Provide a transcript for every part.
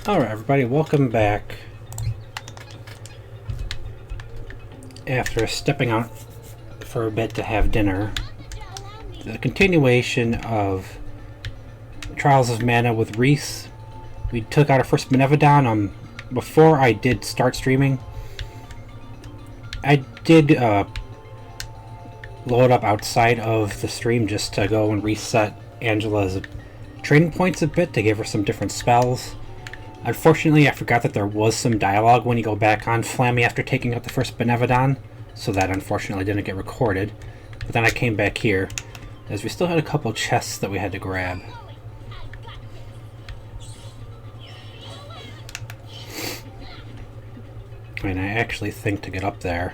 Alright everybody, welcome back. After stepping out for a bit to have dinner, the continuation of Trials of Mana with Reese. We took out our first Benevodon. Before I did start streaming, I did load up outside of the stream just to go and reset Angela's training points a bit to give her some different spells. Unfortunately, I forgot that there was some dialogue when you go back on Flammy after taking out the first Benevodon, so that unfortunately didn't get recorded. But then I came back here, as we still had a couple chests that we had to grab. And I actually think to get up there.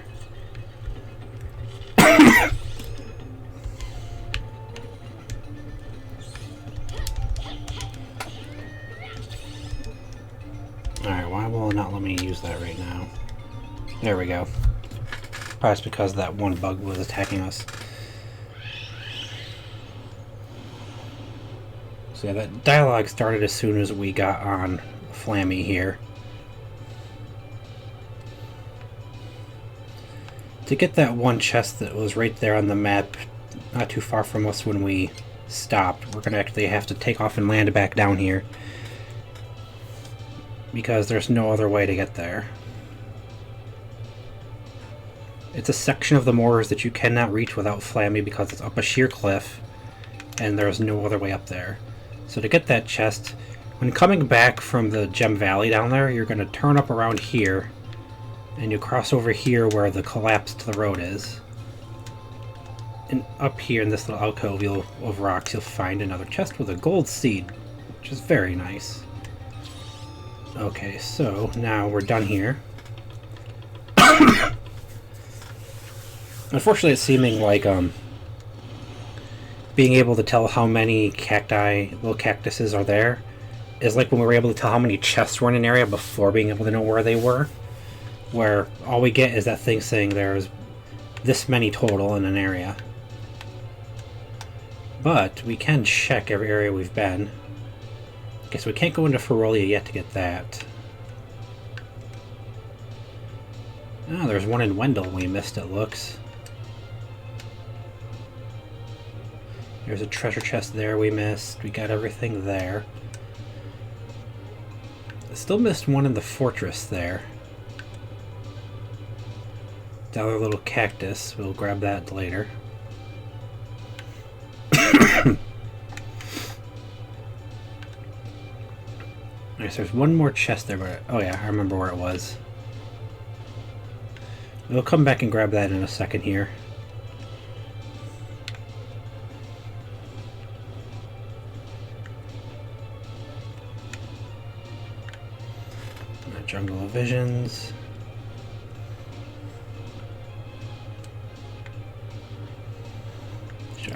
Alright, why will it not let me use that right now? There we go. Probably it's because that one bug was attacking us. So yeah, that dialogue started as soon as we got on Flammy here. To get that one chest that was right there on the map, not too far from us when we stopped, we're going to actually have to take off and land back down here, because there's no other way to get there. It's a section of the moors that you cannot reach without Flammy because it's up a sheer cliff, and there's no other way up there. So to get that chest, when coming back from the Gem Valley down there, you're going to turn up around here, and you cross over here where the collapse to the road is. And up here in this little alcove of rocks, you'll find another chest with a gold seed, which is very nice. Okay, so now we're done here. Unfortunately, it's seeming like being able to tell how many little cactuses are there, is like when we were able to tell how many chests were in an area before being able to know where they were. Where all we get is that thing saying there's this many total in an area. But we can check every area we've been. Okay, so we can't go into Ferolia yet to get that. Oh, there's one in Wendell we missed, it looks. There's a treasure chest there we missed. We got everything there. Still missed one in the fortress there. The other little cactus. We'll grab that later. Alright, so there's one more chest there, but oh yeah, I remember where it was. We'll come back and grab that in a second here. Jungle of Visions.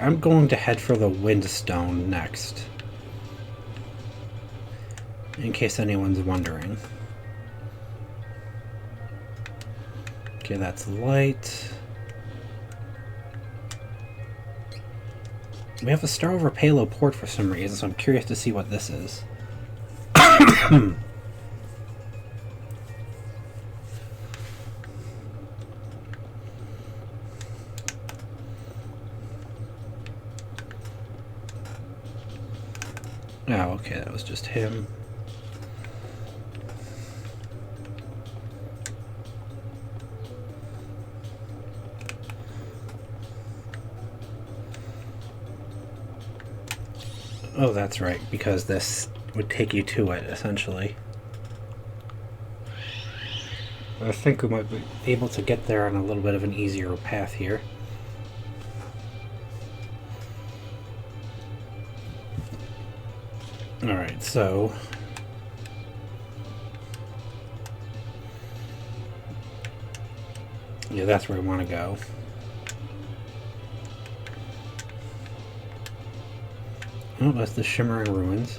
I'm going to head for the Windstone next, in case anyone's wondering. Okay, that's light. We have a Star over Palo port for some reason, so I'm curious to see what this is. Oh, okay, that was just him. Oh, that's right, because this would take you to it, essentially. I think we might be able to get there on a little bit of an easier path here. Alright, so yeah, that's where we want to go. Oh, that's the Shimmering Ruins.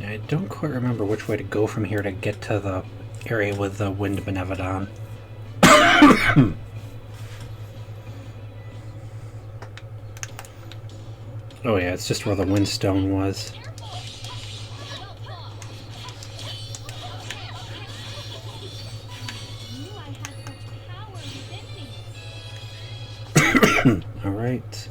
I don't quite remember which way to go from here to get to the area with the Wind Benevodon. Oh yeah, it's just where the Windstone was. Alright.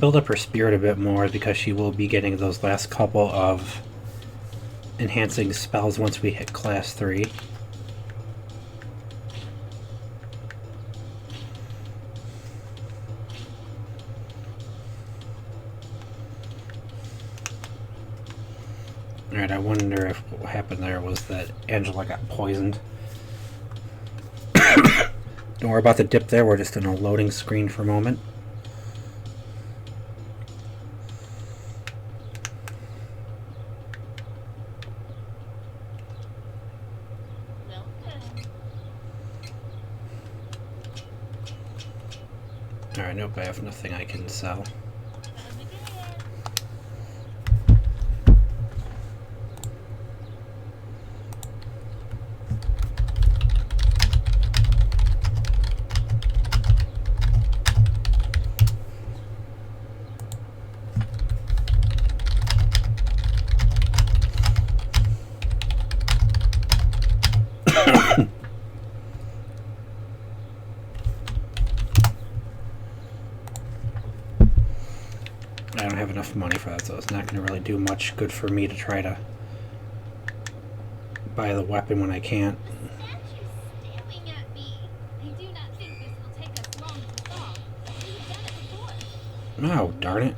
Build up her spirit a bit more because she will be getting those last couple of enhancing spells once we hit class 3. Alright, I wonder if what happened there was that Angela got poisoned. Don't worry about the dip there, we're just in a loading screen for a moment. Alright, nope, I have nothing I can sell. I don't have enough money for that, so it's not going to really do much good for me to try to buy the weapon when I can't. Oh, darn it.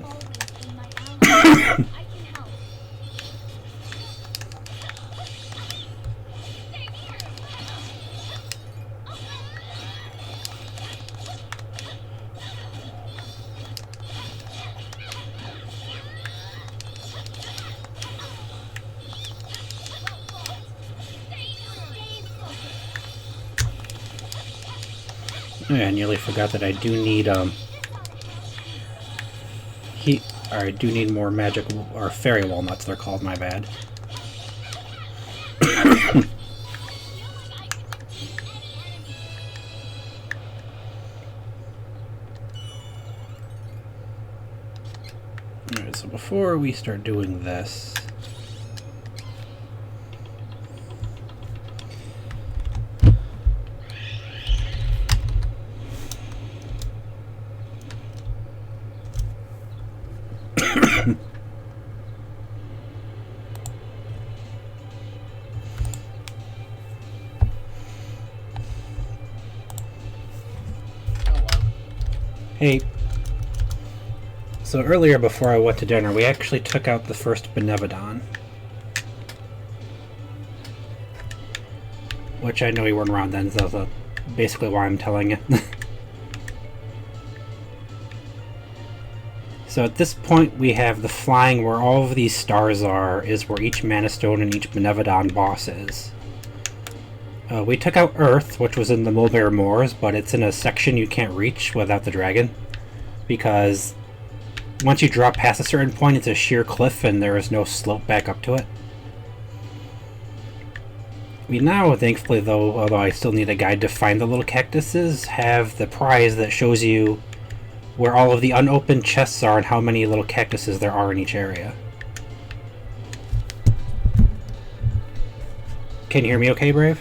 Yeah, I nearly forgot that I do need I do need more magic or fairy walnuts. They're called. My bad. Alright, so before we start doing this. Hey, so earlier before I went to dinner, we actually took out the first Benevodon. Which I know you weren't around then, so that's basically why I'm telling you. So at this point we have the flying where all of these stars are, is where each Mana Stone and each Benevodon boss is. We took out Earth, which was in the Mulberry Moors, but it's in a section you can't reach without the dragon. Because once you drop past a certain point, it's a sheer cliff and there is no slope back up to it. We now, thankfully though, although I still need a guide to find the little cactuses, have the prize that shows you where all of the unopened chests are and how many little cactuses there are in each area. Can you hear me okay, Brave?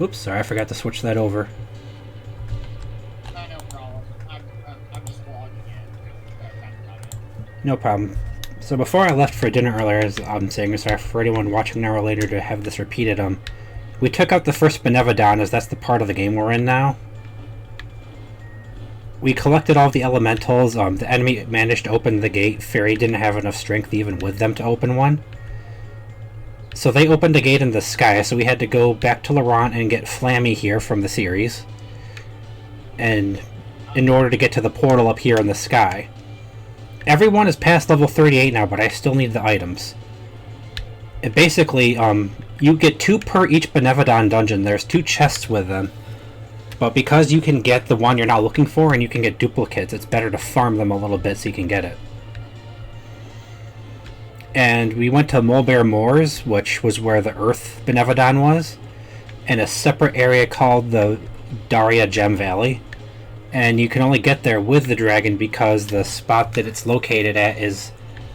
Oops, sorry, I forgot to switch that over. No problem. I'm just logging in. No problem. So before I left for dinner earlier, as I'm saying, sorry for anyone watching an hour later to have this repeated, we took out the first Benevodon, as that's the part of the game we're in now. We collected all the elementals, the enemy managed to open the gate, Fairy didn't have enough strength even with them to open one. So they opened a gate in the sky, so we had to go back to Laurent and get Flammy here from the series. And in order to get to the portal up here in the sky. everyone is past level 38 now, but I still need the items. It basically, you get 2 per each Benevodon dungeon. There's 2 chests with them. But because you can get the one you're not looking for and you can get duplicates, it's better to farm them a little bit so you can get it. And we went to Mulberry Moors, which was where the Earth Benevodon was, in a separate area called the Daria Gem Valley. And you can only get there with the dragon because the spot that it's located at is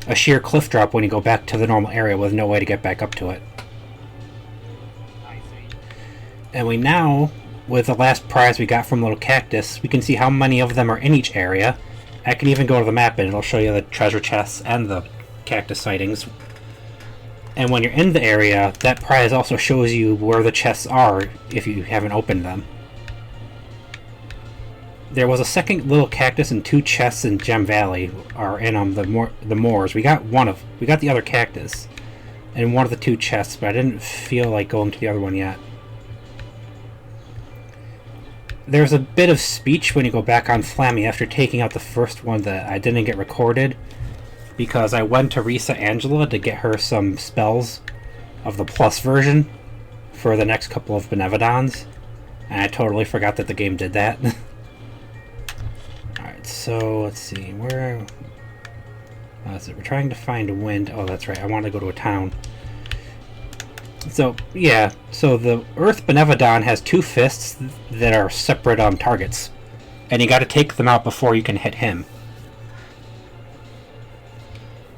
a sheer cliff drop when you go back to the normal area with no way to get back up to it. I see. And we now, with the last prize we got from Little Cactus, we can see how many of them are in each area. I can even go to the map and it'll show you the treasure chests and the cactus sightings. And when you're in the area, that prize also shows you where the chests are if you haven't opened them. There was a second Little Cactus and 2 chests in Gem Valley, or in the moors. We got the other cactus and one of the 2 chests, but I didn't feel like going to the other one yet. There's a bit of speech when you go back on Flammy after taking out the first one that I didn't get recorded, because I went to reset Angela to get her some spells of the plus version for the next couple of Benevodons, and I totally forgot that the game did that. Alright, so let's see, where is it? We're trying to find wind. Oh, that's right, I want to go to a town. So, yeah, so the Earth Benevodon has 2 fists that are separate targets, and you gotta take them out before you can hit him.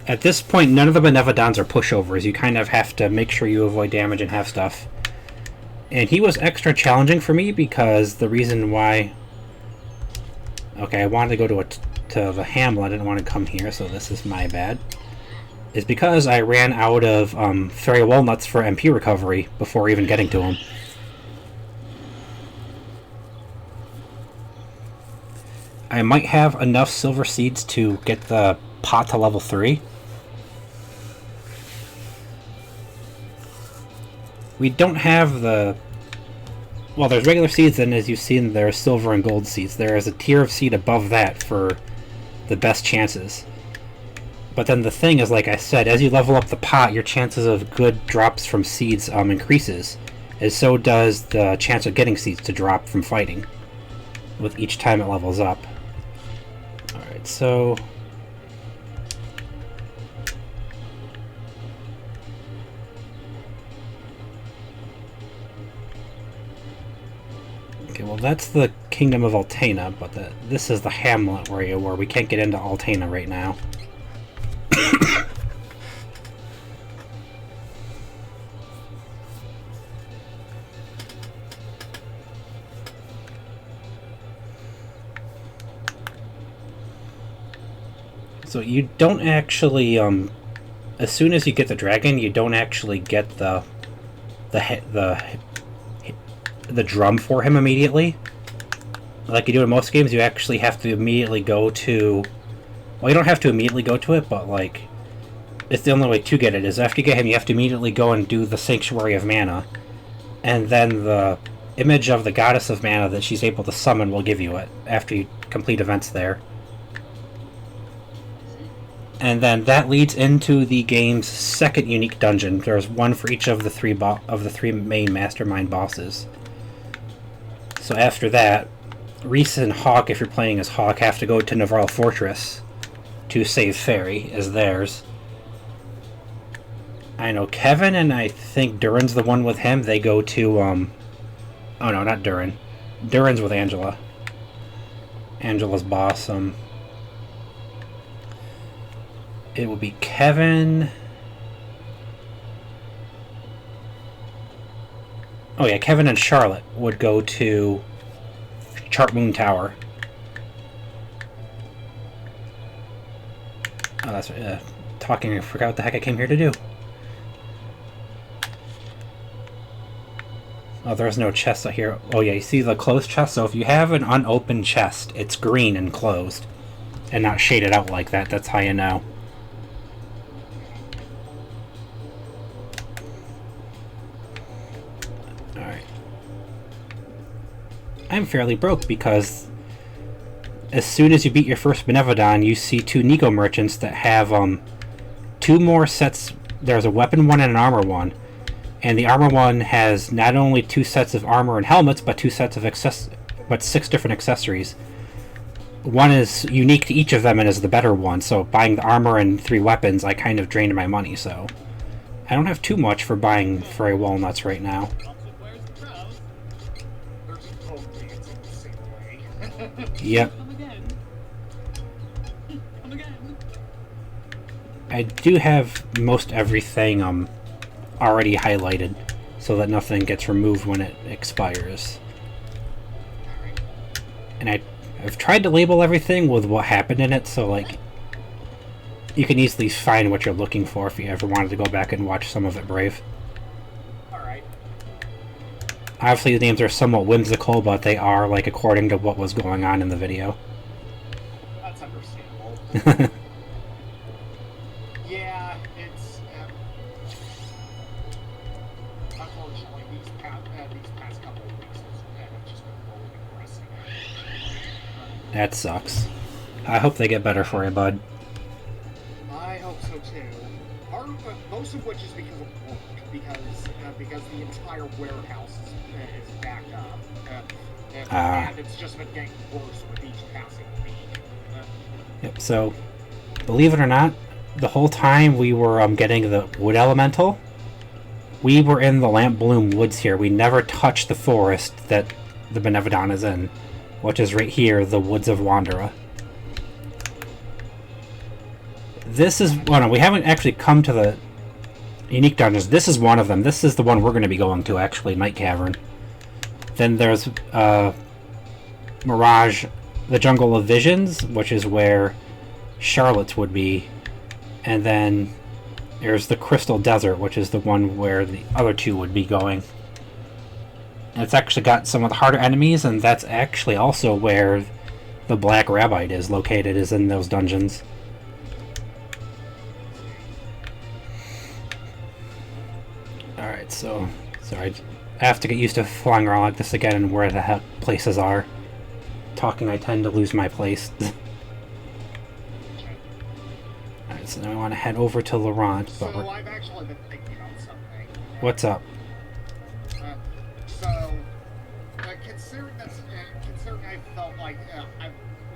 At this point, none of the Benevodons are pushovers. You kind of have to make sure you avoid damage and have stuff. And he was extra challenging for me because the reason why... Okay, I wanted to go to the Hamlet. I didn't want to come here, so this is my bad. Is because I ran out of fairy walnuts for MP recovery before even getting to him. I might have enough silver seeds to get the pot to level 3. We don't have the... Well, there's regular seeds, and as you've seen, there are silver and gold seeds. There is a tier of seed above that for the best chances. But then the thing is, like I said, as you level up the pot, your chances of good drops from seeds increases. And so does the chance of getting seeds to drop from fighting, with each time it levels up. Alright, so... Okay, well that's the Kingdom of Altena, but this is the Hamlet area where we can't get into Altena right now. So you don't actually, as soon as you get the dragon, you don't actually get the drum for him immediately. Like you do in most games, you actually have to immediately go to... Well, you don't have to immediately go to it, but, like, it's the only way to get it, is after you get him, you have to immediately go and do the Sanctuary of Mana. And then the image of the Goddess of Mana that she's able to summon will give you it, after you complete events there. And then that leads into the game's second unique dungeon. There's one for each of the three main Mastermind bosses. So after that, Reese and Hawk, if you're playing as Hawk, have to go to Navarre Fortress to save Fairy as theirs. I know Kevin and I think Durin's the one with him. They go to, oh no, not Durin. Durin's with Angela. Angela's boss. It will be Kevin... Oh yeah, Kevin and Charlotte would go to Chart Moon Tower. Oh, that's talking. I forgot what the heck I came here to do. Oh, there's no chest out here. Oh yeah, you see the closed chest? So if you have an unopened chest, it's green and closed, and not shaded out like that. That's how you know. I'm fairly broke because as soon as you beat your first Benevodon, you see two Nico merchants that have two more sets. There's a weapon one and an armor one, and the armor one has not only two sets of armor and helmets, but two sets of but 6 different accessories. One is unique to each of them and is the better one. So buying the armor and 3 weapons, I kind of drained my money. So I don't have too much for buying Fairy Walnuts right now. Yep. I do have most everything already highlighted so that nothing gets removed when it expires. And I've tried to label everything with what happened in it, so like you can easily find what you're looking for if you ever wanted to go back and watch some of it, Brave. Alright. Obviously the names are somewhat whimsical, but they are like according to what was going on in the video. That's understandable. Yeah, it's unfortunately these past couple of weeks have just been really depressing. That sucks. I hope they get better for you, bud. I hope so too. Most of which is because of work, because the entire warehouse is backed up, and it's just been getting worse with each passing week. Yep. So, believe it or not, the whole time we were getting the wood elemental, we were in the Lamp Bloom woods here. We never touched the forest that the Benevodon is in, which is right here, the Woods of Wandera. This is... well, no, we haven't actually come to the unique dungeons. This is one of them. This is the one we're going to be going to, actually, Night Cavern. Then there's Mirage, the Jungle of Visions, which is where Charlotte's would be. And then there's the Crystal Desert, which is the one where the other two would be going. And it's actually got some of the harder enemies, and that's actually also where the Black Rabbite is located, is in those dungeons. Alright, so... sorry. I have to get used to flying around like this again and where the heck places are. Talking, I tend to lose my place. Alright, so now I want to head over to Laurent, but So I've actually been thinking about something. what's up? Considering I felt like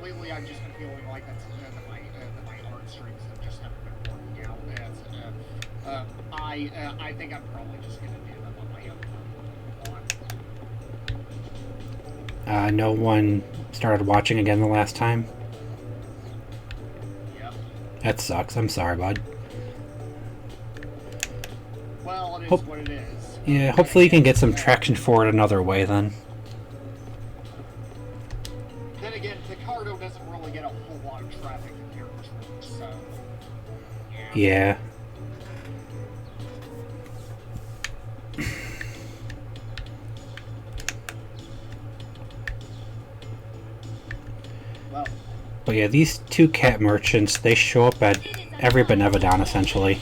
lately I've just been feeling like that my art streams have just never been working out. I think I'm probably just gonna do them on my own. No one started watching again the last time? Yep. That sucks. I'm sorry, bud. Well, it is what it is. Yeah, hopefully you can get some traction for it another way then. Then again, Picardo doesn't really get a whole lot of traffic in here, so... Yeah. Well, But yeah, these two cat merchants, they show up at every Benevodon, essentially.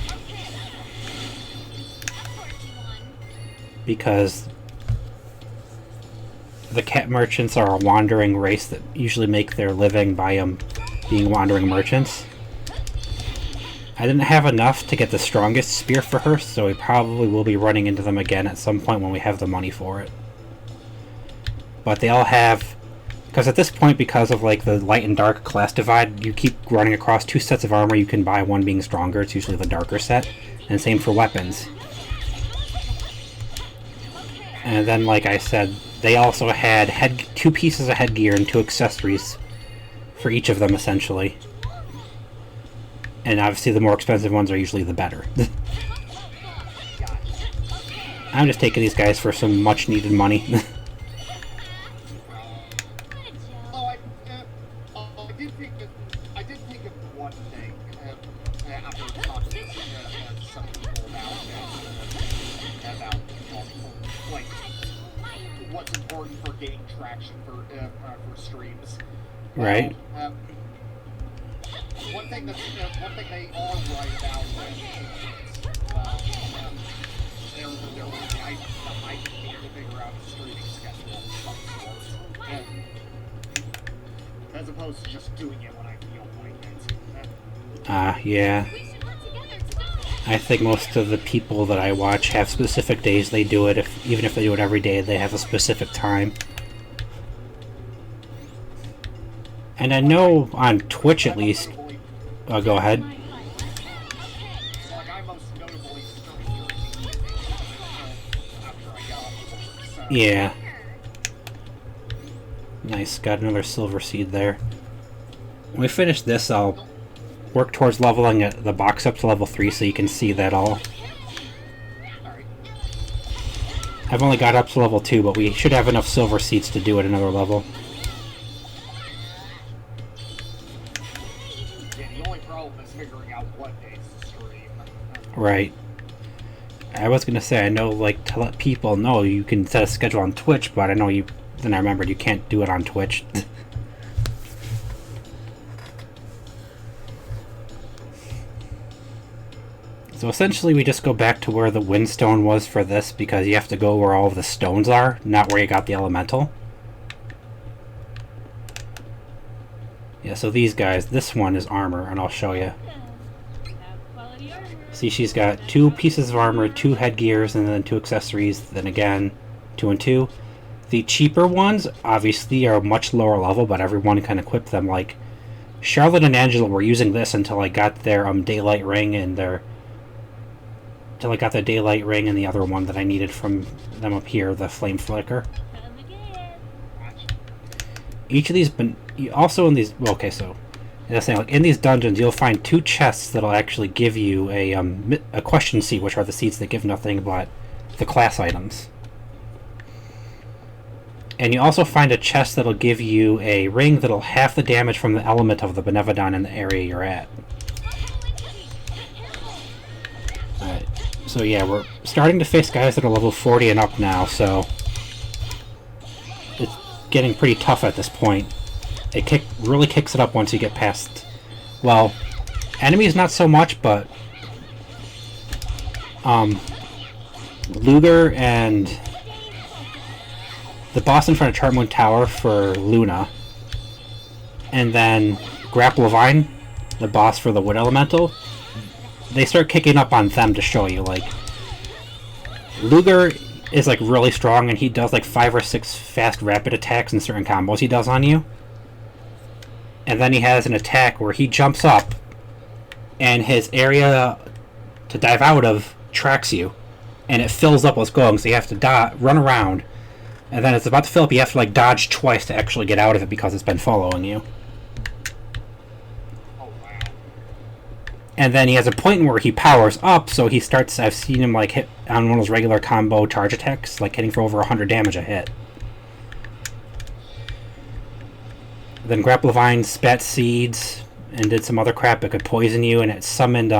Because the cat merchants are a wandering race that usually make their living by being wandering merchants. I didn't have enough to get the strongest spear for her, so we probably will be running into them again at some point when we have the money for it. But they all have... because at this point, because of like the light and dark class divide, you keep running across 2 sets of armor you can buy, one being stronger. It's usually the darker set. And same for weapons. And then, like I said, they also had 2 pieces of headgear and 2 accessories for each of them, essentially. And obviously the more expensive ones are usually the better. I'm just taking these guys for some much needed money. I did think of one thing after talking to some people about like what's important for gaining traction for streams. Right. One thing they are right about I need to figure out a streaming schedule of some sort. as opposed to just doing it when I feel like it. Yeah. I think most of the people that I watch have specific days they do it. Even if they do it every day, they have a specific time. And I know on Twitch at least... Oh, go ahead. Like, I most notably started doing after I got off work, so... Yeah. Nice, got another silver seed there. When we finish this, I'll work towards leveling the box up to level 3 so you can see that all. Alright. I've only got up to level 2, but we should have enough silver seeds to do at another level. Yeah, the only problem is figuring out what days to stream. Right. I was gonna say, I know, like, to let people know you can set a schedule on Twitch, but I know you... Then I remembered you can't do it on Twitch. So essentially we just go back to where the windstone was for this, because you have to go where all of the stones are, not where you got the elemental. Yeah, so these guys, this one is armor, and I'll show you. See, she's got 2 pieces of armor, 2 headgears, and then 2 accessories, then again, 2 and 2. The cheaper ones, obviously, are much lower level, but everyone can equip them. Like, Charlotte and Angela were using this until I got their daylight ring and their... Until I got the daylight ring and the other one that I needed from them up here, the flame flicker. Each of these, also in these, well, okay, so like in these dungeons, you'll find 2 chests that'll actually give you a question seed, which are the seeds that give nothing but the class items. And you also find a chest that'll give you a ring that'll half the damage from the element of the Benevodon in the area you're at. Alright. So yeah, we're starting to face guys that are level 40 and up now, so it's getting pretty tough at this point. It really kicks it up once you get past... Well, enemies not so much, but... Luger and... The boss in front of Chartmoon Tower for Luna. And then Grapplevine, the boss for the Wood Elemental. They start kicking up on them to show you, like... Luger is, like, really strong, and he does, like, 5 or 6 fast rapid attacks and certain combos he does on you. And then he has an attack where he jumps up, and his area to dive out of tracks you. And it fills up what's going, so you have to run around. And then it's about to fill up, you have to, like, dodge twice to actually get out of it because it's been following you. And then he has a point where he powers up, so he starts... I've seen him, like, hit on one of those regular combo charge attacks, like hitting for over 100 damage a hit. Then Grapplevine spat seeds and did some other crap that could poison you, and it summoned,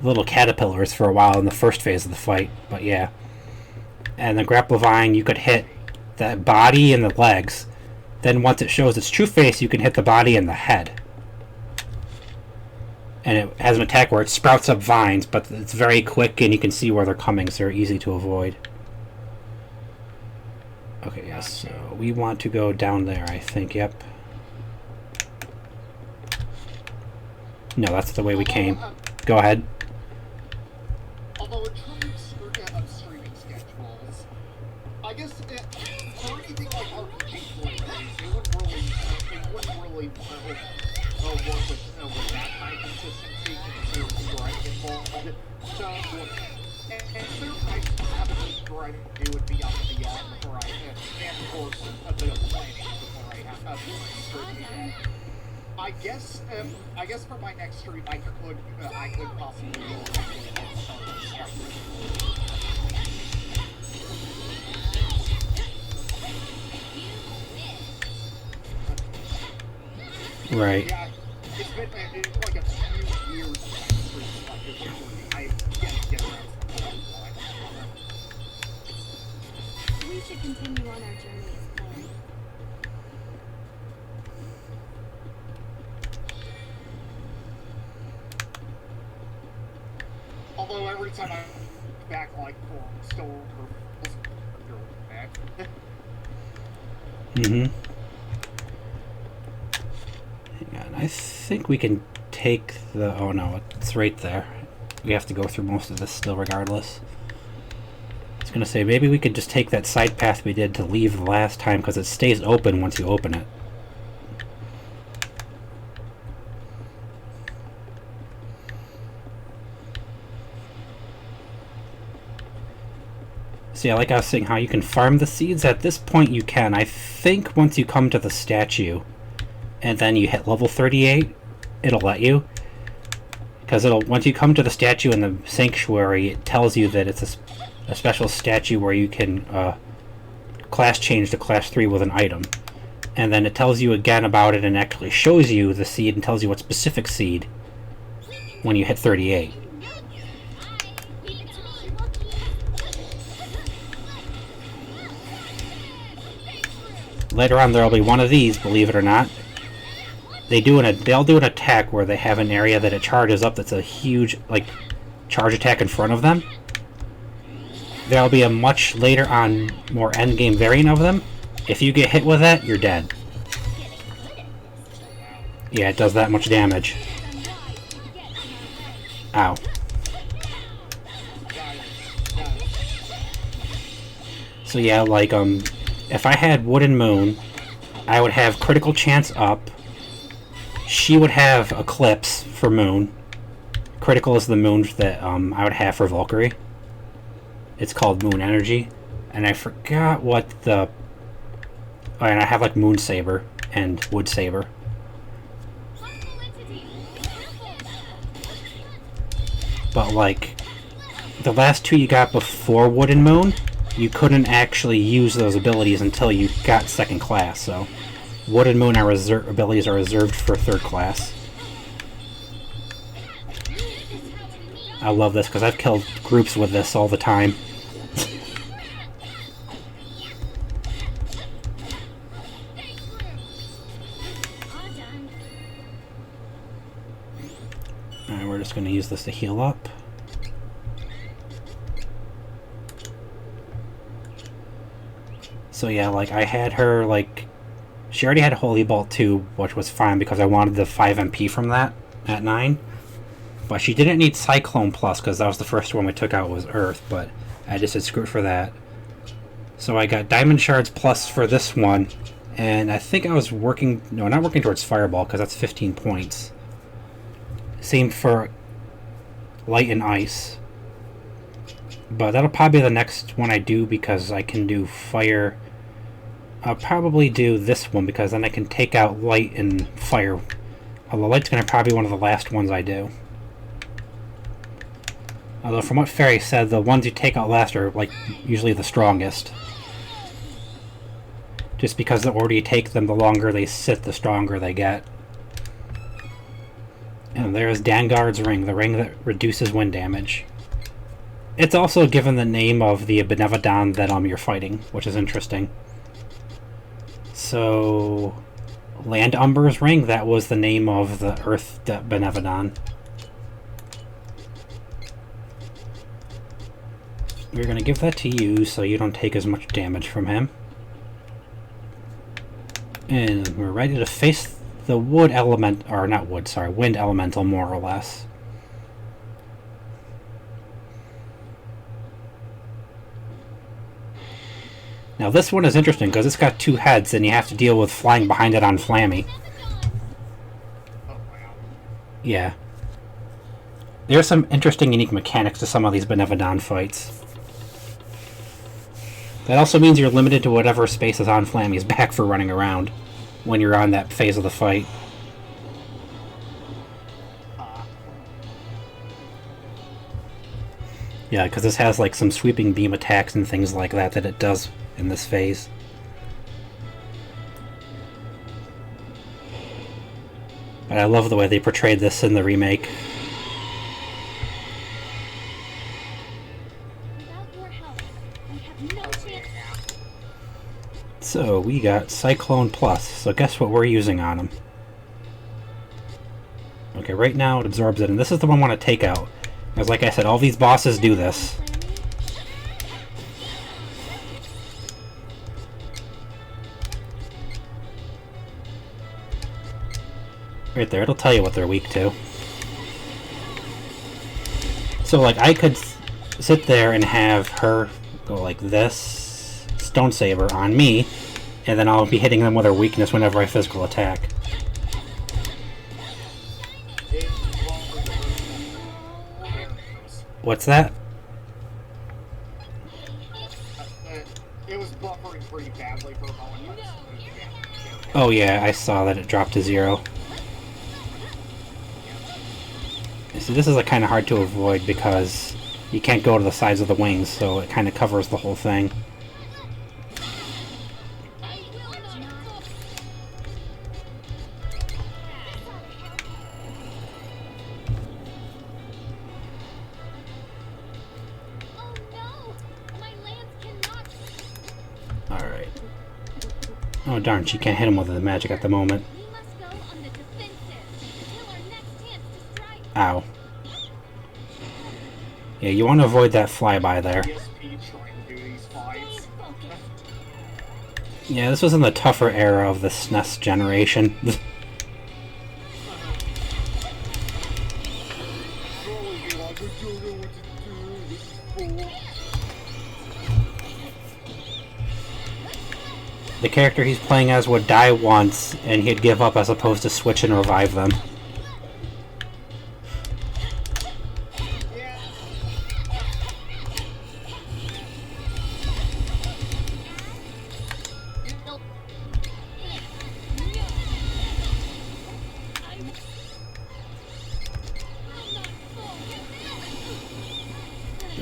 little caterpillars for a while in the first phase of the fight, but yeah. And then Grapplevine, you could hit the body and the legs. Then once it shows its true face, you can hit the body and the head. And it has an attack where it sprouts up vines, but it's very quick and you can see where they're coming, so they're easy to avoid. Okay, yes, so we want to go down there, I think, yep. No, that's the way we came. Go ahead. Although in terms of streaming schedules, I guess for anything like RPG players, it wouldn't really work with that kind of consistency because there's grinding involved. So, and there might have a week where I do it beyond and beyond before and of course a bit of planning before I have to stream. I guess for my next stream I could possibly go and start Right. Yeah, it's been like a few years since like this. I can't get around to it. We should continue on our journey as planned. Although every time I back like for still back. Mm-hmm. I think we can take the... Oh no, it's right there. We have to go through most of this still regardless. I was gonna say, maybe we could just take that side path we did to leave the last time, because it stays open once you open it. So yeah, like I was saying, how you can farm the seeds, at this point you can. I think once you come to the statue, and then you hit level 38, it'll let you. Because once you come to the statue in the sanctuary, it tells you that it's a special statue where you can class change to class 3 with an item. And then it tells you again about it and actually shows you the seed and tells you what specific seed when you hit 38. Later on there'll be one of these, believe it or not. They'll do an attack where they have an area that it charges up that's a huge, like, charge attack in front of them. There'll be a much later on, more endgame variant of them. If you get hit with that, you're dead. Yeah, it does that much damage. Ow. So yeah, like, if I had Wood and Moon, I would have critical chance up. She would have Eclipse for Moon. Critical is the moon that I would have for Valkyrie. It's called Moon Energy. And I forgot what the... Oh, and I have like Moon Saber and Wood Saber. But like, the last two you got before Wood and Moon, you couldn't actually use those abilities until you got second class, so... Wood and Moon abilities are reserved for third class. I love this because I've killed groups with this all the time. Alright, we're just going to use this to heal up. So yeah, like I had her like... She already had Holy Bolt 2, which was fine because I wanted the 5 MP from that at 9. But she didn't need Cyclone Plus because that was the first one we took out was Earth, but I just said screw it for that. So I got Diamond Shards Plus for this one, and I think I was working... No, not working towards Fireball because that's 15 points. Same for Light and Ice. But that'll probably be the next one I do because I can do Fire... I'll probably do this one because then I can take out Light and Fire. Although Light's going to probably be one of the last ones I do. Although from what Fairy said, the ones you take out last are like usually the strongest. Just because the order you take them, the longer they sit, the stronger they get. And there's Dangard's Ring, the ring that reduces wind damage. It's also given the name of the Benevodon that you're fighting, which is interesting. So, Land Umber's Ring, that was the name of the Earth Benevodon. We're going to give that to you so you don't take as much damage from him. And we're ready to face the wood element, or not wood, sorry, wind elemental more or less. Now this one is interesting because it's got two heads and you have to deal with flying behind it on Flammy. Oh, wow. Yeah. There's some interesting unique mechanics to some of these Benevodon fights. That also means you're limited to whatever space is on Flammy's back for running around when you're on that phase of the fight. Yeah, because this has like some sweeping beam attacks and things like that that it does in this phase. But I love the way they portrayed this in the remake. So we got Cyclone Plus, so guess what we're using on him. Okay, right now it absorbs it, and this is the one I want to take out. Because like I said, all these bosses do this. Right there, it'll tell you what they're weak to. So, like, I could sit there and have her go like this, Stone Saber, on me, and then I'll be hitting them with her weakness whenever I physical attack. What's that? It was buffering pretty badly for a moment. Oh yeah, I saw that it dropped to 0. So this is like kind of hard to avoid because you can't go to the sides of the wings, so it kind of covers the whole thing. Alright. Oh darn, she can't hit him with the magic at the moment. Ow. Yeah, you want to avoid that flyby there. Yeah, this was in the tougher era of the SNES generation. The character he's playing as would die once, and he'd give up as opposed to switch and revive them.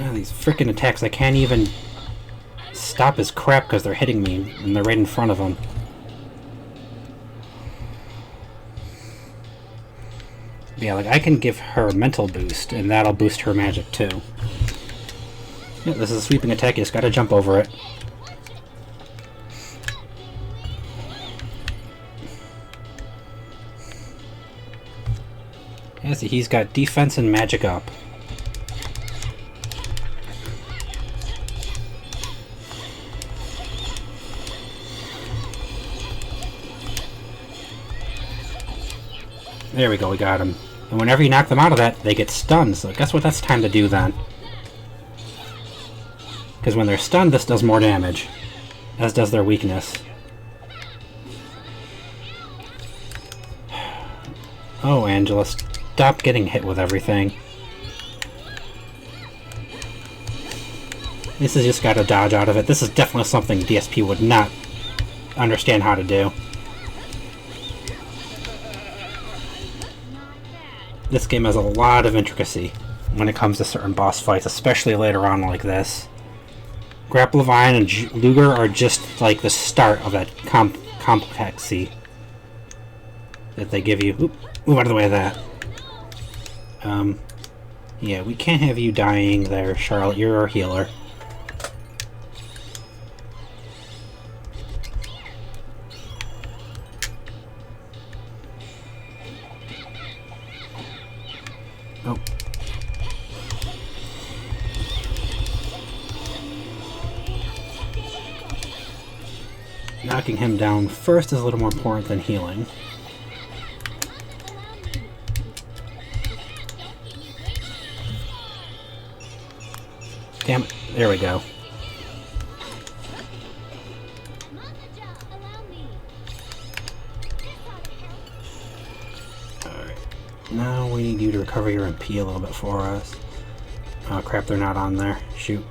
Oh, these frickin' attacks, I can't even stop his crap because they're hitting me, and they're right in front of him. Yeah, like, I can give her a mental boost, and that'll boost her magic, too. Yeah, this is a sweeping attack, you just gotta jump over it. Yeah, see, he's got defense and magic up. There we go, we got him. And whenever you knock them out of that, they get stunned, so guess what that's time to do then? Because when they're stunned, this does more damage. As does their weakness. Oh, Angela, stop getting hit with everything. This has just got to dodge out of it. This is definitely something DSP would not understand how to do. This game has a lot of intricacy when it comes to certain boss fights, especially later on like this. Grapplevine and Luger are just like the start of that complexity that they give you. Oop, move out of the way of that. Yeah, we can't have you dying there, Charlotte. You're our healer. Oh. Knocking him down first is a little more important than healing. Damn it. There we go. Alright. Now we need you to recover your MP a little bit for us. Oh crap, they're not on there. Shoot.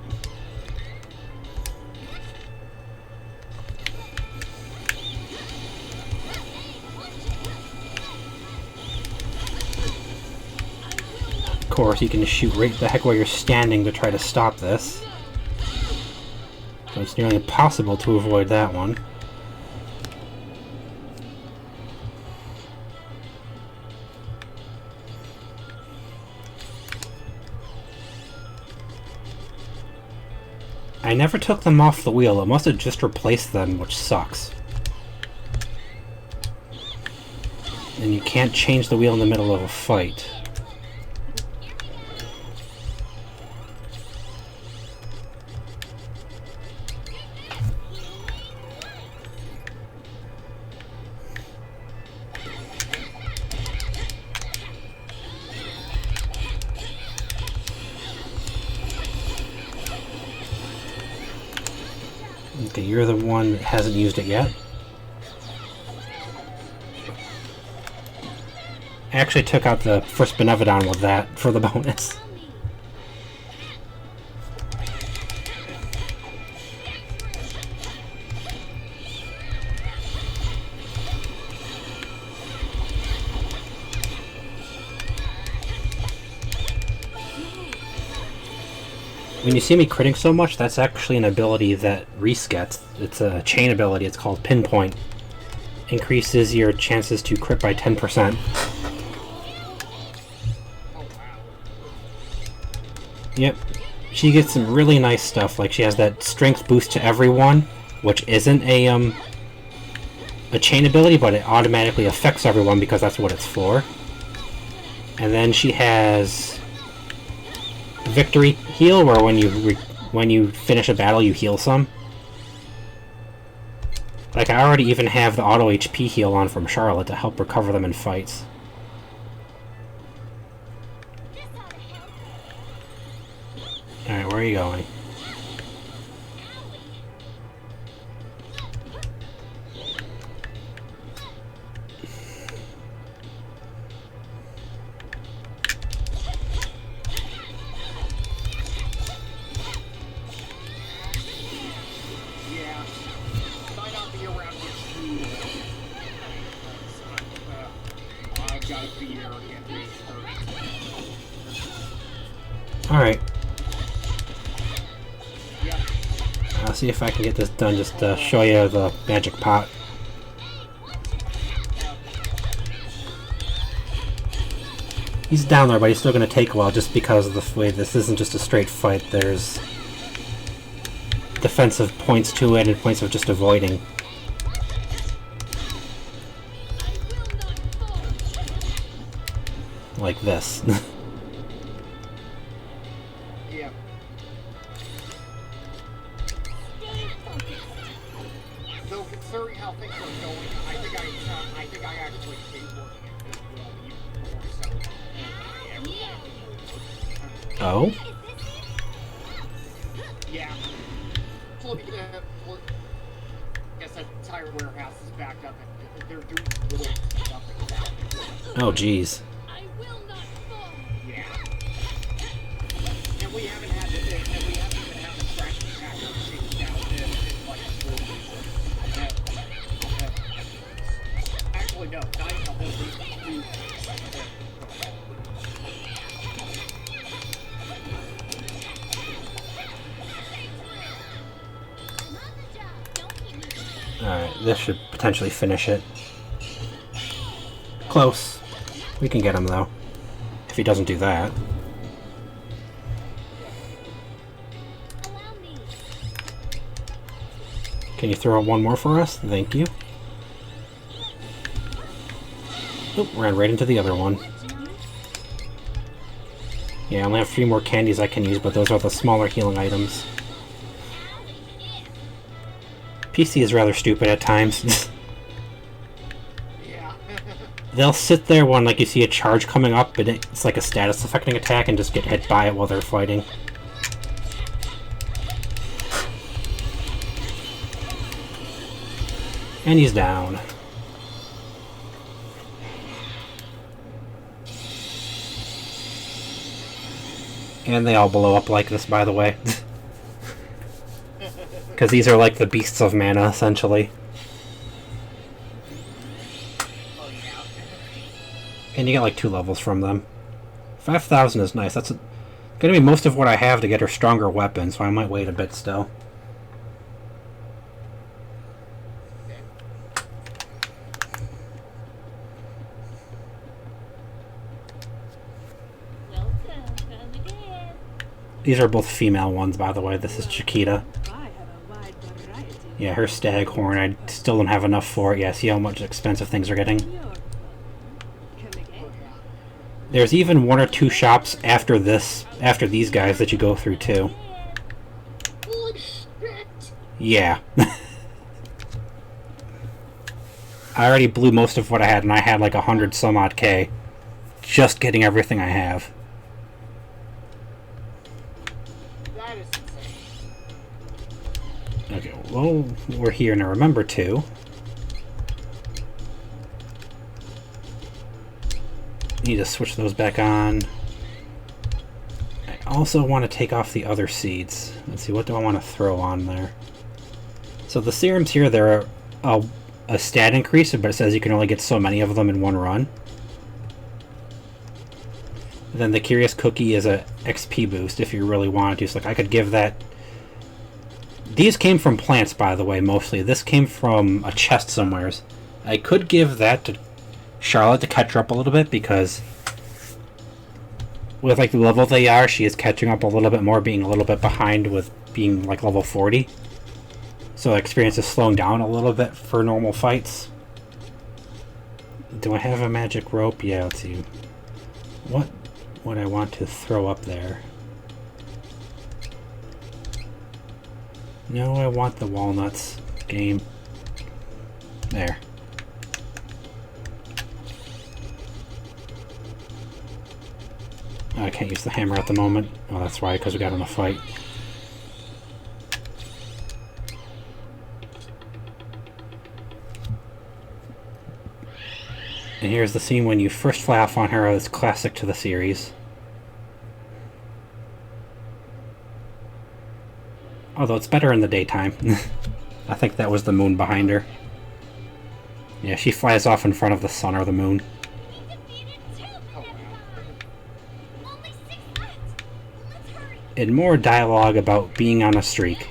Of course, you can just shoot right the heck where you're standing to try to stop this. So it's nearly impossible to avoid that one. I never took them off the wheel. It must have just replaced them, which sucks. And you can't change the wheel in the middle of a fight. Asuka, you're the one that hasn't used it yet. I actually took out the first Benevodon with that for the bonus. When you see me critting so much, that's actually an ability that Reese gets. It's a chain ability, it's called Pinpoint. Increases your chances to crit by 10%. Yep. She gets some really nice stuff, like she has that strength boost to everyone, which isn't a chain ability, but it automatically affects everyone because that's what it's for. And then she has Victory Heal, where when you finish a battle, you heal some. Like, I already even have the auto HP heal on from Charlotte to help recover them in fights. Alright, where are you going? Yeah. Might not be around with you. I've got to be here at least 30. Alright. Yeah. I'll see if I can get this done, just to show you the magic pot. He's down there, but he's still going to take a while just because of the way this isn't just a straight fight. There's defensive points to it and points of just avoiding. Like this. Yeah. Though considering how things are going, I think I actually hate working at this well even more so than I ever did. Oh? Yeah. I guess that entire warehouse is backed up and they're doing little nothing about it. Oh, jeez. Yeah. And we haven't had to, and we haven't even had the traction packer changed out in like a full week. Actually, no, not even a whole week. 2 weeks. Alright, this should potentially finish it. Close. We can get him, though. If he doesn't do that. Can you throw one more for us? Thank you. Oop, ran right into the other one. Yeah, I only have 3 more candies I can use, but those are the smaller healing items. PC is rather stupid at times. Yeah. They'll sit there when, like, you see a charge coming up, and it's like a status affecting attack, and just get hit by it while they're fighting. And he's down. And they all blow up like this, by the way. Because these are like the beasts of mana, essentially. Oh, yeah. And you get like 2 levels from them. 5,000 is nice. That's gonna be most of what I have to get her stronger weapon, so I might wait a bit still. These are both female ones, by the way. This is Chiquita. Yeah, her Staghorn. I still don't have enough for it. Yeah, see how much expensive things are getting? There's even 1 or 2 shops after this, after these guys that you go through too. Holy shit! Yeah. I already blew most of what I had, and I had like 100 some odd K. Just getting everything I have. That is insane. Okay, well, we're here now. Remember to. Need to switch those back on. I also want to take off the other seeds. Let's see, what do I want to throw on there? So the serums here, they're a stat increase, but it says you can only get so many of them in one run. And then the Curious Cookie is a XP boost if you really wanted to. So like I could give that. These came from plants, by the way, mostly. This came from a chest somewheres. I could give that to Charlotte to catch her up a little bit, because with like the level they are, she is catching up a little bit more, being a little bit behind with being like level 40. So the experience is slowing down a little bit for normal fights. Do I have a magic rope? Yeah, let's see. What would I want to throw up there? No, I want the walnuts. Game. There. I can't use the hammer at the moment. Oh, that's why, because we got in a fight. And here's the scene when you first fly off on her. It's classic to the series. Although it's better in the daytime. I think that was the moon behind her. Yeah, she flies off in front of the sun or the moon. And more dialogue about being on a streak.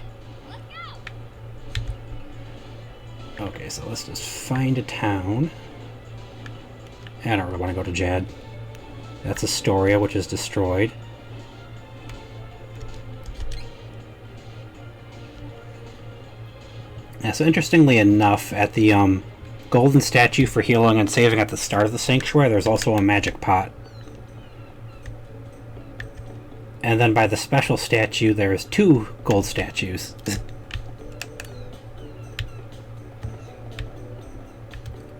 Okay, so let's just find a town. I don't really want to go to Jad. That's Astoria, which is destroyed. Yeah, so interestingly enough, at the golden statue for healing and saving at the start of the sanctuary, there's also a magic pot. And then by the special statue, there's 2 gold statues.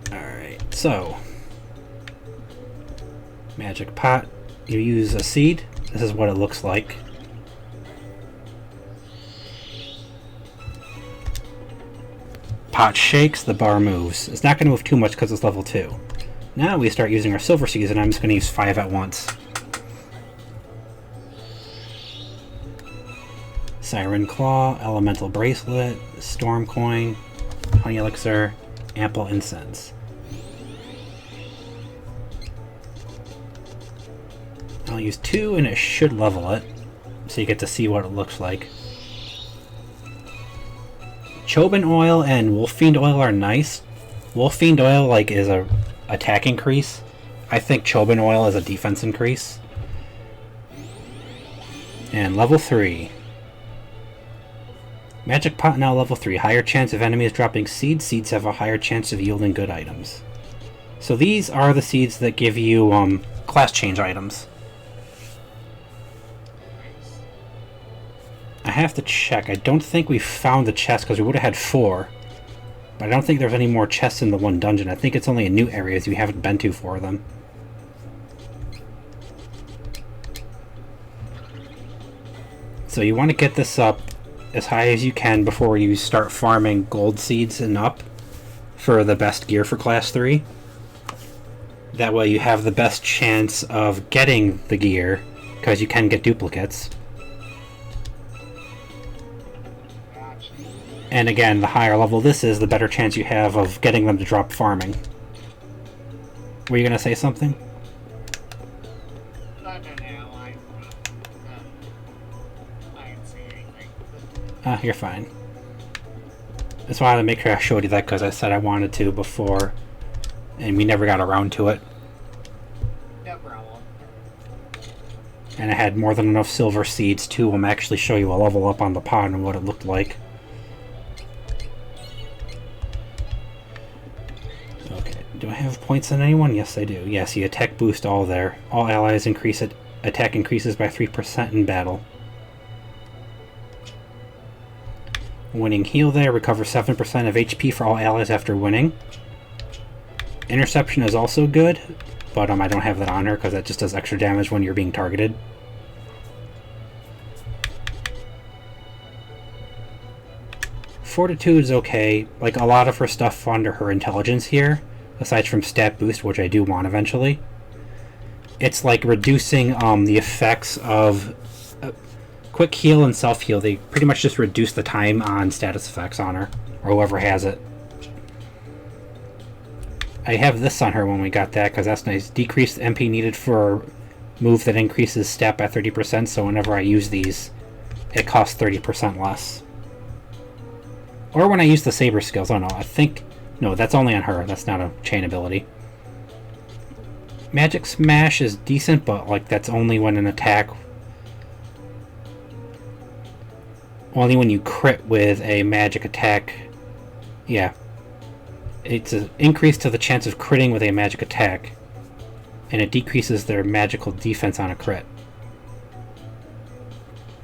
Alright, so magic pot. You use a seed. This is what it looks like. Pot shakes, the bar moves. It's not going to move too much because it's level 2. Now we start using our silver seeds, and I'm just going to use 5 at once. Siren Claw, Elemental Bracelet, Storm Coin, Honey Elixir, Ample Incense. I'll use 2 and it should level it, so you get to see what it looks like. Chobin Oil and Wolffiend Oil are nice. Wolffiend Oil is a attack increase. I think Chobin Oil is a defense increase. And level 3. Magic Pot now level 3. Higher chance of enemies dropping seeds. Seeds have a higher chance of yielding good items. So these are the seeds that give you class change items. I have to check. I don't think we found the chest because we would have had 4. But I don't think there's any more chests in the one dungeon. I think it's only in new areas you haven't been to for them. So you want to get this up as high as you can before you start farming gold seeds and up for the best gear for class 3. That way you have the best chance of getting the gear, because you can get duplicates. And again, the higher level this is, the better chance you have of getting them to drop farming. Were you going to say something? I didn't see anything. You're fine. Just wanted to make sure I showed you that because I said I wanted to before, and we never got around to it. No problem. And I had more than enough silver seeds to actually show you a level up on the pod and what it looked like. Okay, do I have points on anyone? Yes, I do. Yes, you attack boost all there. All allies increase it. Attack increases by 3% in battle. Winning heal there, recover 7% of HP for all allies after winning. Interception is also good, but I don't have that on her because that just does extra damage when you're being targeted. Fortitude's okay. Like, a lot of her stuff under her intelligence here, aside from stat boost, which I do want eventually, it's like reducing the effects of quick heal and self heal. They pretty much just reduce the time on status effects on her, or whoever has it. I have this on her when we got that, because that's nice. Decreased MP needed for a move that increases stat by 30%, so whenever I use these, it costs 30% less. Or when I use the saber skills, I don't know, I think... No, that's only on her, that's not a chain ability. Magic Smash is decent, but like that's only when an attack... Only when you crit with a magic attack. Yeah. It's an increase to the chance of critting with a magic attack, and it decreases their magical defense on a crit.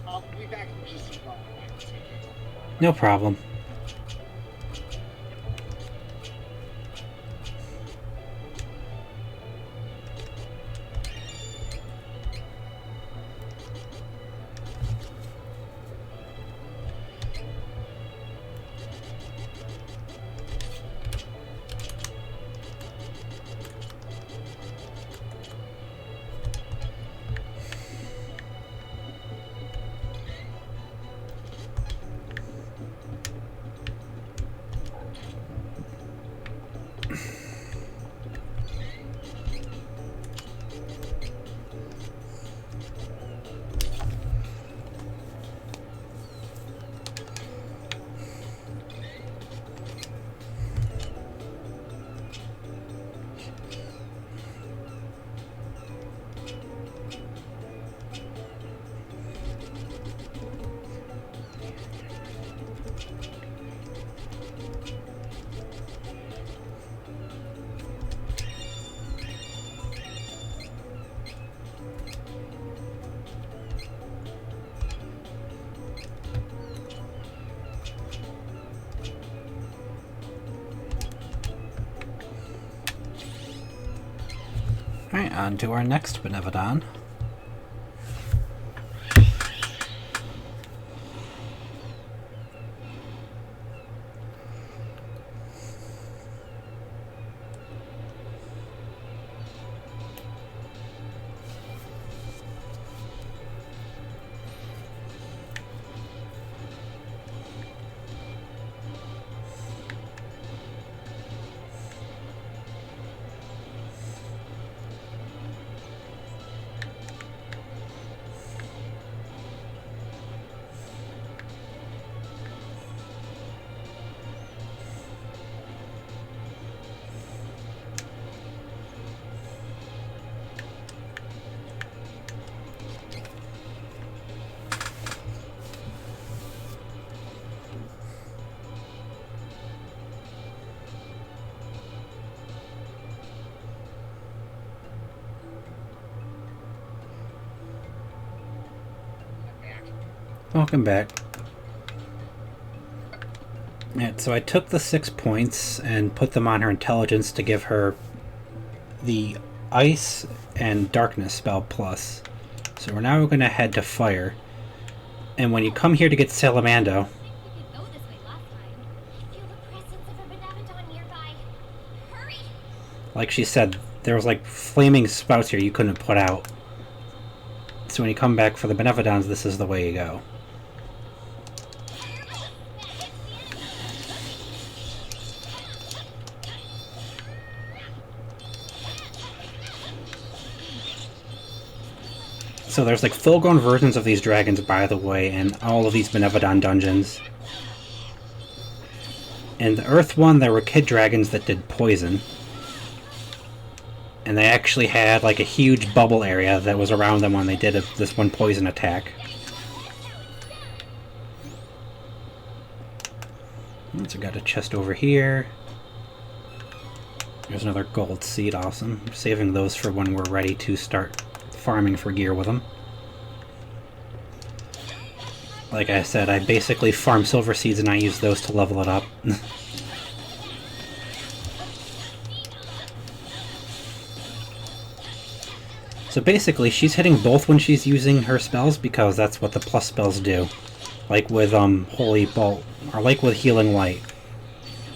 I'll be back in just a moment. No problem. Alright, on to our next Benevodon. Welcome back. Yeah, so I took the 6 points and put them on her intelligence to give her the ice and darkness spell plus. So we're now going to head to fire. And when you come here to get Salamando, like she said, there was like flaming spouts here you couldn't put out. So when you come back for the Benevodons, this is the way you go. So there's like full-grown versions of these dragons, by the way, in all of these Benevodon dungeons. In the Earth one, there were kid dragons that did poison. And they actually had like a huge bubble area that was around them when they did this one poison attack. So got a chest over here. There's another gold seed, awesome. I'm saving those for when we're ready to start farming for gear with them. Like I said, I basically farm silver seeds and I use those to level it up. So basically, she's hitting both when she's using her spells because that's what the plus spells do. like with Holy Bolt, or like with Healing Light.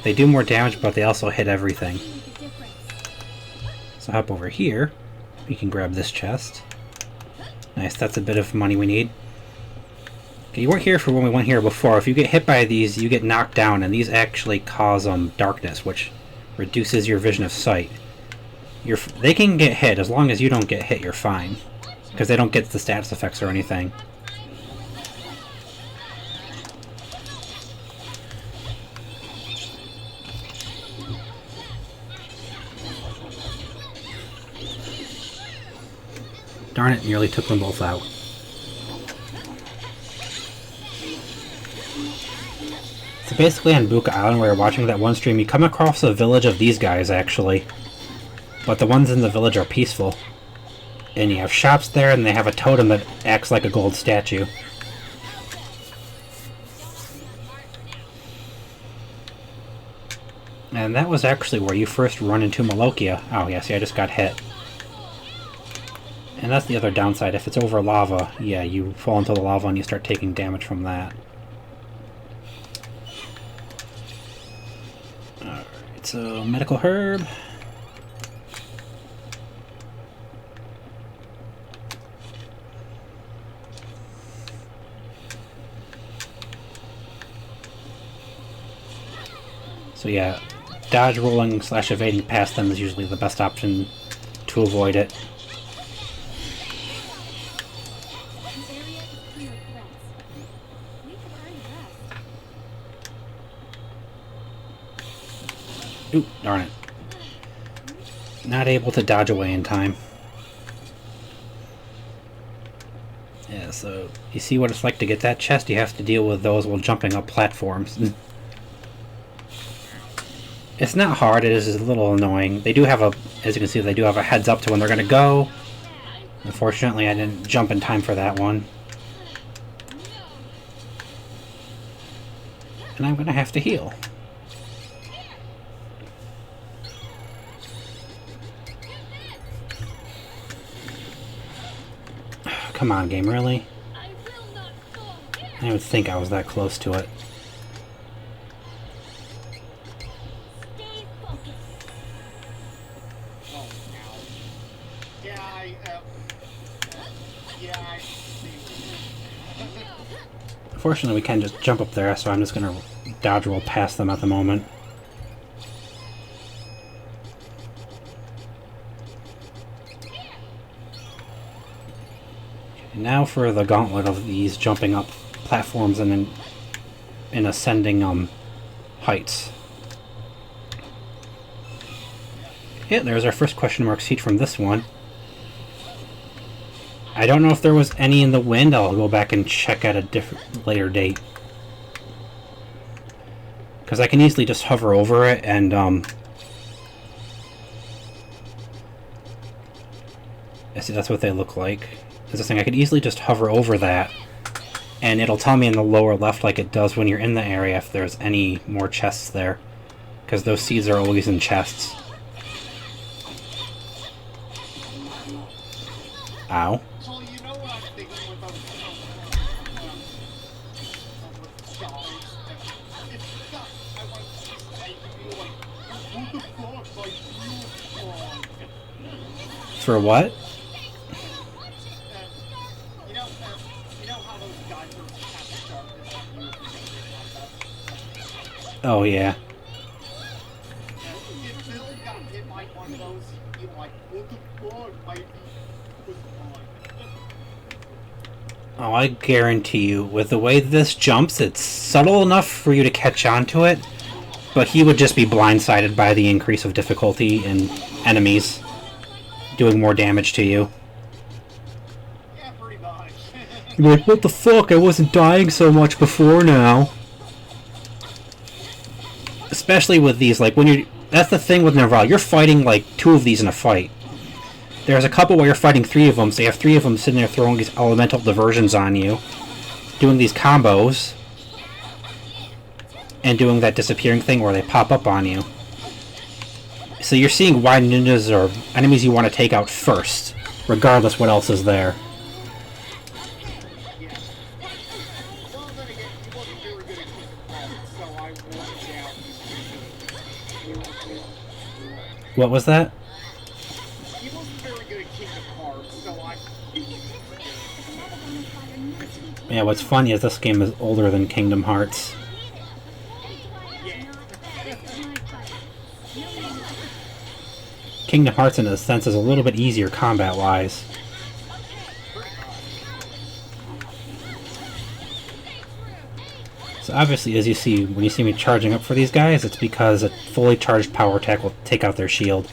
They do more damage, but they also hit everything. So hop over here. We can grab this chest. Nice, that's a bit of money we need. Okay, you weren't here for when we went here before. If you get hit by these, you get knocked down, and these actually cause darkness, which reduces your vision of sight. They can get hit. As long as you don't get hit, you're fine. Because they don't get the status effects or anything. Darn it, nearly took them both out. So basically on Buka Island, where you're watching that one stream, you come across a village of these guys, actually. But the ones in the village are peaceful. And you have shops there, and they have a totem that acts like a gold statue. And that was actually where you first run into Malokia. Oh, yeah, see, I just got hit. And that's the other downside. If it's over lava, yeah, you fall into the lava and you start taking damage from that. Alright, so medical herb. So yeah, dodge rolling / evading past them is usually the best option to avoid it. Ooh, darn it. Not able to dodge away in time. Yeah, so you see what it's like to get that chest? You have to deal with those while jumping up platforms. It's not hard, it is a little annoying. They do have a, as you can see, they do have a heads up to when they're going to go. Unfortunately, I didn't jump in time for that one. And I'm going to have to heal. Come on, game, really? I didn't think I was that close to it. Unfortunately, we can't just jump up there, so I'm just going to dodge roll past them at the moment. Now for the gauntlet of these jumping up platforms and in ascending heights. Yeah, there's our first question mark seat from this one. I don't know if there was any in the wind. I'll go back and check at a later date. Because I can easily just hover over it and I see that's what they look like. Is this thing I could easily just hover over that and it'll tell me in the lower left like it does when you're in the area if there's any more chests there. Because those seeds are always in chests. Ow. So you know what I'm thinking with those it's not, I want to say to you like, who the fuck like you? For what? You know how those guys are kind of darkness on you Oh yeah. if Bill got hit by one of those, you'd be like, what the fuck, baby? Oh, I guarantee you, with the way this jumps, it's subtle enough for you to catch on to it, but he would just be blindsided by the increase of difficulty in enemies doing more damage to you. Yeah, pretty much. You're like, what the fuck? I wasn't dying so much before now. Especially with these, like, when you're... That's the thing with Nerval. You're fighting, like, 2 of these in a fight. There's a couple where you're fighting 3 of them, so you have 3 of them sitting there throwing these elemental diversions on you, doing these combos, and doing that disappearing thing where they pop up on you. So you're seeing why ninjas are enemies you want to take out first, regardless what else is there. Well, then again, What was that? He wasn't very good at Kingdom Hearts, so I... Yeah, what's funny is this game is older than Kingdom Hearts. Kingdom Hearts, in a sense, is a little bit easier combat-wise. So obviously, as you see, when you see me charging up for these guys, it's because a fully charged power attack will take out their shield.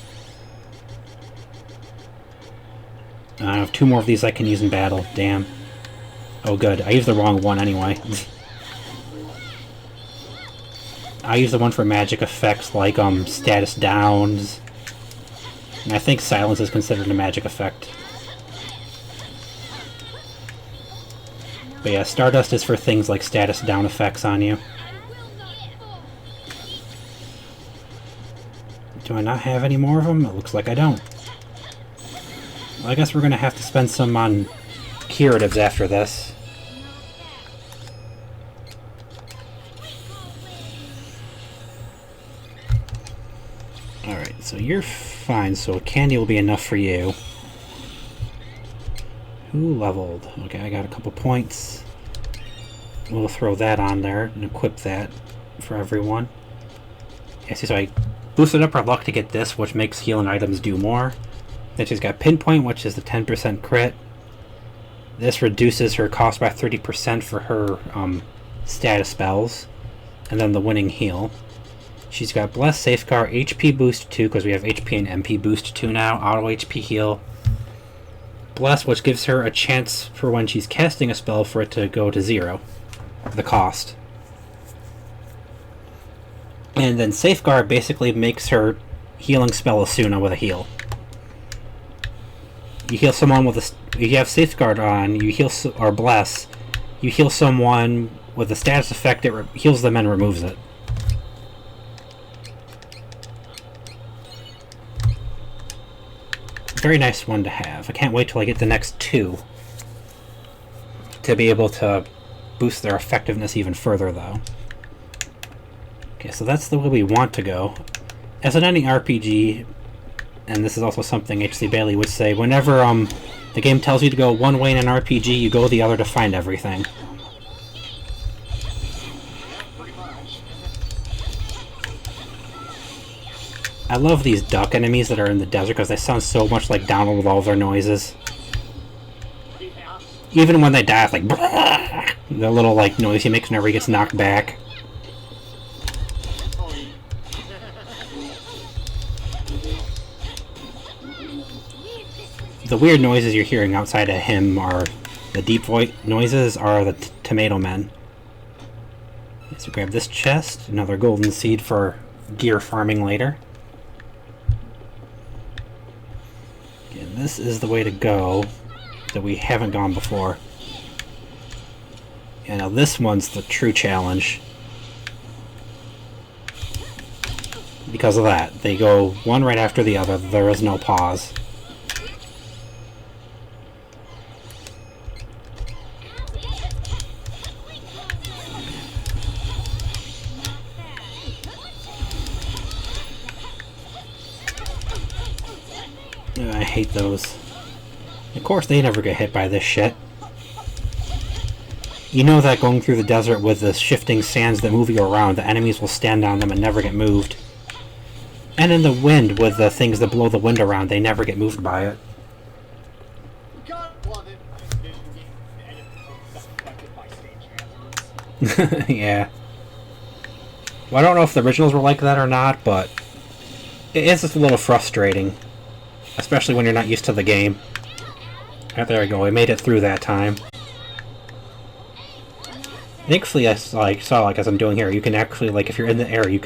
I have 2 more of these I can use in battle. Damn. Oh good, I used the wrong one anyway. I use the one for magic effects like status downs. And I think silence is considered a magic effect. But yeah, Stardust is for things like status down effects on you. Do I not have any more of them? It looks like I don't. Well, I guess we're going to have to spend some on curatives after this. Alright, so you're fine, so candy will be enough for you. Who leveled? Okay, I got a couple points. We'll throw that on there and equip that for everyone. Yeah, see, so I boosted up our luck to get this, which makes healing items do more. Then she's got Pinpoint, which is the 10% crit. This reduces her cost by 30% for her status spells. And then the winning heal. She's got Bless, Safeguard, HP Boost 2, because we have HP and MP Boost 2 now. Auto HP heal. Bless, which gives her a chance for when she's casting a spell for it to go to 0. The cost. And then Safeguard basically makes her healing spell Asuna with a heal. You heal someone with a... You have Safeguard on, you heal... Or Bless. You heal someone with a status effect, it heals them and removes it. Very nice one to have. I can't wait till I get the next 2 to be able to boost their effectiveness even further, though. Okay, so that's the way we want to go. As an ending RPG, and this is also something H.C. Bailey would say, whenever the game tells you to go one way in an RPG, you go the other to find everything. I love these duck enemies that are in the desert because they sound so much like Donald with all their noises. Even when they die, it's like the little like noise he makes whenever he gets knocked back. The weird noises you're hearing outside of him are the deep voice noises are the tomato men. So grab this chest, another golden seed for gear farming later. And this is the way to go that we haven't gone before. And now this one's the true challenge. Because of that. They go one right after the other. There is no pause. I hate those. Of course they never get hit by this shit. You know that going through the desert with the shifting sands that move you around, the enemies will stand on them and never get moved. And in the wind, with the things that blow the wind around, they never get moved by it. Yeah. Well, I don't know if the originals were like that or not, but it is just a little frustrating. Especially when you're not used to the game. Oh, there we go, I made it through that time. Thankfully, I saw, as I'm doing here, you can actually, like, if you're in the air, you can